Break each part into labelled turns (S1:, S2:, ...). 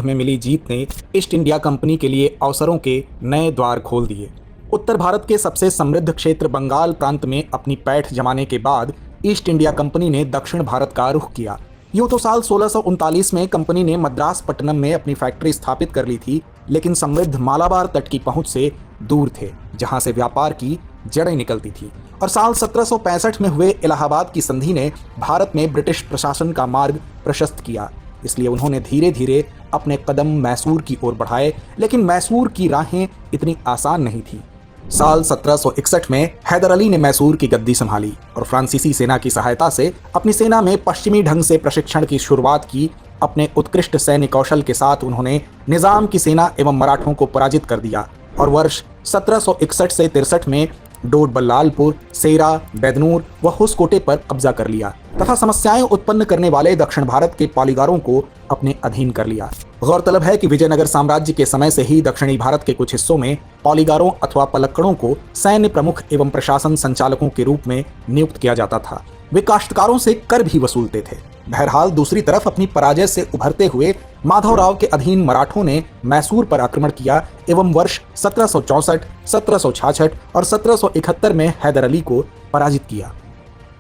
S1: में मिली जीत ने east India company के लिए अवसरों के नए द्वार खोल दिए। उत्तर भारत के सबसे समृद्ध क्षेत्र बंगाल प्रांत में अपनी पैठ जमाने के बाद ईस्ट इंडिया कंपनी ने दक्षिण भारत का रुख किया। यूं तो साल 1639 में कंपनी ने मद्रास पट्टनम में अपनी फैक्ट्री स्थापित कर ली थी, लेकिन समृद्ध मालाबार तट की पहुंच से दूर थे, जहां से व्यापार की जड़ें निकलती थी। और साल 1765 में हुए इलाहाबाद की संधि ने भारत में ब्रिटिश प्रशासन का मार्ग प्रशस्त किया। इसलिए उन्होंने धीरे धीरे अपने कदम मैसूर की ओर बढ़ाए, लेकिन मैसूर की राहें इतनी आसान नहीं थी। साल 1761 में हैदर अली ने मैसूर की गद्दी संभाली और फ्रांसीसी सेना की सहायता से अपनी सेना में पश्चिमी ढंग से प्रशिक्षण की शुरुआत की। अपने उत्कृष्ट सैन्य कौशल के साथ उन्होंने निजाम की सेना एवं मराठों को पराजित कर दिया और वर्ष 1761 से 63 में डोडबल्लालपुर, सेरा, बैदनूर व होसकोटे पर कब्जा कर लिया तथा समस्याएं उत्पन्न करने वाले दक्षिण भारत के पालीगारों को अपने अधीन कर लिया। गौरतलब है कि विजयनगर साम्राज्य के समय से ही दक्षिणी भारत के कुछ हिस्सों में पालीगारों अथवा पलक्कड़ों को सैन्य प्रमुख एवं प्रशासन संचालकों के रूप में नियुक्त किया जाता था। वे काश्तकारों से कर भी वसूलते थे। बहरहाल दूसरी तरफ अपनी पराजय से उभरते हुए माधवराव के अधीन मराठों ने मैसूर पर आक्रमण किया एवं वर्ष 1764, 1766 और 1771 में हैदर अली को पराजित किया।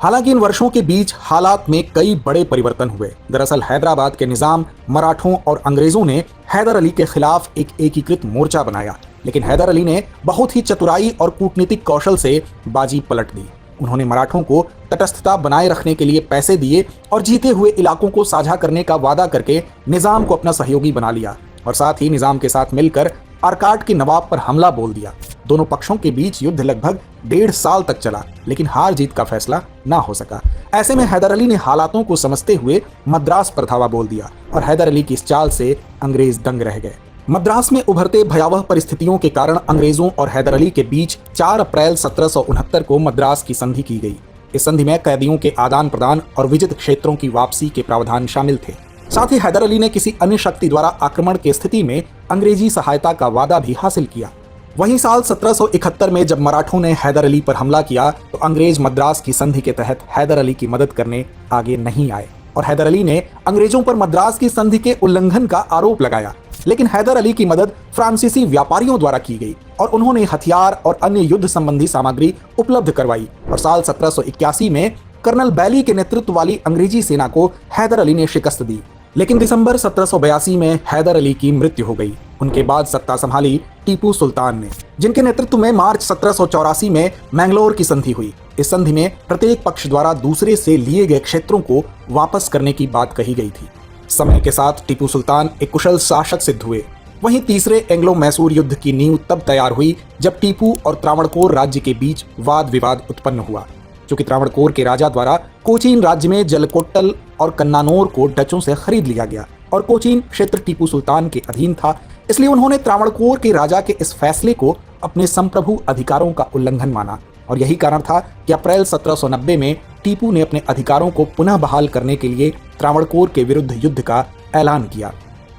S1: हालांकि इन वर्षों के बीच हालात में कई बड़े परिवर्तन हुए। दरअसल हैदराबाद के निजाम, मराठों और अंग्रेजों ने हैदर अली के खिलाफ एक एकीकृत मोर्चा बनाया, लेकिन हैदर अली ने बहुत ही चतुराई और कूटनीतिक कौशल से बाजी पलट दी। उन्होंने मराठों को तटस्थता बनाए रखने के लिए पैसे दिए और जीते हुए इलाकों को साझा करने का वादा करके निजाम को अपना सहयोगी बना लिया और साथ ही निजाम के साथ मिलकर आरकाट के नवाब पर हमला बोल दिया। दोनों पक्षों के बीच युद्ध लगभग 1.5 साल तक चला, लेकिन हार जीत का फैसला ना हो सका। ऐसे में हैदर अली ने हालातों को समझते हुए मद्रास पर धावा बोल दिया और हैदर अली की इस चाल से अंग्रेज दंग रह गए। मद्रास में उभरते भयावह परिस्थितियों के कारण अंग्रेजों और हैदर अली के बीच 4 अप्रैल 1769 को मद्रास की संधि की गई। इस संधि में कैदियों के आदान प्रदान और विजित क्षेत्रों की वापसी के प्रावधान शामिल थे। साथ ही हैदर अली ने किसी अन्य शक्ति द्वारा आक्रमण की स्थिति में अंग्रेजी सहायता का वादा भी हासिल किया। वहीं साल 1771 में जब मराठों ने हैदर अली पर हमला किया तो अंग्रेज मद्रास की संधि के तहत हैदर अली की मदद करने आगे नहीं आए और हैदर अली ने अंग्रेजों पर मद्रास की संधि के उल्लंघन का आरोप लगाया। लेकिन हैदर अली की मदद फ्रांसीसी व्यापारियों द्वारा की गई और उन्होंने हथियार और अन्य युद्ध संबंधी सामग्री उपलब्ध करवाई और साल 1781 में कर्नल बैली के नेतृत्व वाली अंग्रेजी सेना को हैदर अली ने शिकस्त दी। लेकिन दिसंबर 1782 में हैदर अली की मृत्यु हो गई। उनके बाद सत्ता संभाली टीपू सुल्तान ने, जिनके नेतृत्व में मार्च 1784 में मैंगलोर की संधि हुई। इस संधि में प्रत्येक पक्ष द्वारा दूसरे से लिए गए क्षेत्रों को वापस करने की बात कही गई थी। समय के साथ टीपू सुल्तान एक कुशल शासक सिद्ध हुए। वहीं तीसरे एंग्लो मैसूर युद्ध की नींव तब तैयार हुई जब टीपू और त्रावणकोर राज्य के बीच वाद विवाद उत्पन्न हुआ। क्योंकि त्रावणकोर के राजा द्वारा कोचीन राज्य में जलकोट्टल और कन्नानौर को डचों से खरीद लिया गया और कोचीन क्षेत्र टीपू सुल्तान के अधीन था, इसलिए उन्होंने त्रावणकोर के राजा के इस फैसले को अपने संप्रभु अधिकारों का उल्लंघन माना और यही कारण था कि अप्रैल 1790 में टीपू ने अपने अधिकारों को पुनः बहाल करने के लिए त्रावणकोर के विरुद्ध युद्ध का ऐलान किया।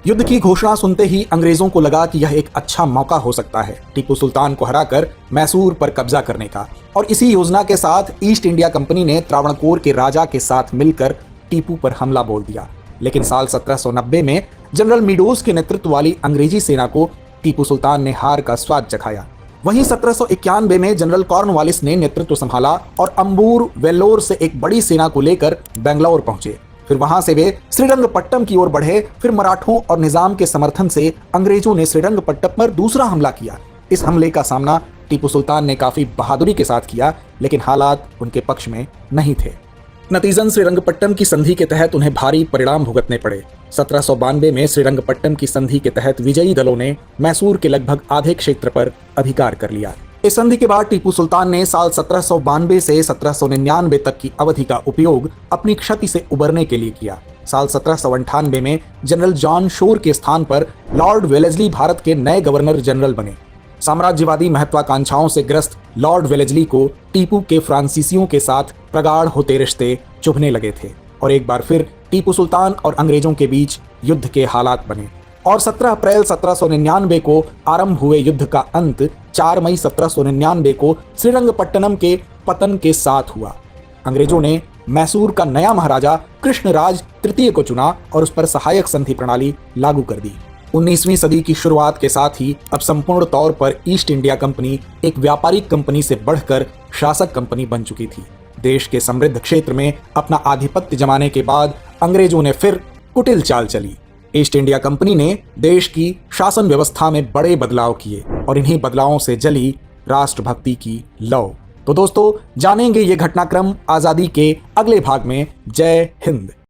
S1: युद्ध की घोषणा सुनते ही अंग्रेजों को लगा कि यह एक अच्छा मौका हो सकता है टीपू सुल्तान को हराकर मैसूर पर कब्जा करने का, और इसी योजना के साथ ईस्ट इंडिया कंपनी ने त्रावणकोर के राजा के साथ मिलकर टीपू पर हमला बोल दिया। लेकिन साल 1790 में जनरल मीडोज के नेतृत्व वाली अंग्रेजी सेना को टीपू सुल्तान ने हार का स्वाद चखाया। वहीं 1791 में जनरल कॉर्नवालिस ने नेतृत्व संभाला और अंबूर वेल्लोर से एक बड़ी सेना को लेकर बेंगलौर पहुंचे। फिर वहां से वे श्रीरंगपट्टम की ओर बढ़े। फिर मराठों और निजाम के समर्थन से अंग्रेजों ने श्रीरंगपट्टम पर दूसरा हमला किया। इस हमले का सामना टीपू सुल्तान ने काफी बहादुरी के साथ किया, लेकिन हालात उनके पक्ष में नहीं थे। नतीजन श्रीरंगपट्टम की संधि के तहत उन्हें भारी परिणाम भुगतने पड़े। 1792 में श्रीरंगपट्टम की संधि के तहत विजयी दलों ने मैसूर के लगभग आधे क्षेत्र पर अधिकार कर लिया। इस संधि के बाद टीपू सुल्तान ने साल 1792 से 1799 तक की अवधि का उपयोग अपनी क्षति से उबरने के लिए किया। साल 1798 में जनरल जॉन शोर के स्थान पर लॉर्ड वेलेस्ली भारत के नए गवर्नर जनरल बने। साम्राज्यवादी महत्वाकांक्षाओं से ग्रस्त लॉर्ड वेलेस्ली को टीपू के फ्रांसीसियों के साथ प्रगाढ़ होते रिश्ते चुभने लगे थे और एक बार फिर टीपू सुल्तान और अंग्रेजों के बीच युद्ध के हालात बने और 17 अप्रैल 1799 को आरंभ हुए युद्ध का अंत 4 मई 1799 को श्रीरंगपट्टनम के पतन के साथ हुआ। अंग्रेजों ने मैसूर का नया महाराजा कृष्णराज तृतीय को चुना और उस पर सहायक संधि प्रणाली लागू कर दी। 19वीं सदी की शुरुआत के साथ ही अब संपूर्ण तौर पर ईस्ट इंडिया कंपनी एक व्यापारिक कंपनी से बढ़कर शासक कंपनी बन चुकी थी। देश के समृद्ध क्षेत्र में अपना आधिपत्य जमाने के बाद अंग्रेजों ने फिर कुटिल चाल चली। ईस्ट इंडिया कंपनी ने देश की शासन व्यवस्था में बड़े बदलाव किए और इन्हीं बदलावों से जली राष्ट्रभक्ति की लौ। तो दोस्तों, जानेंगे ये घटनाक्रम आजादी के अगले भाग में। जय हिंद।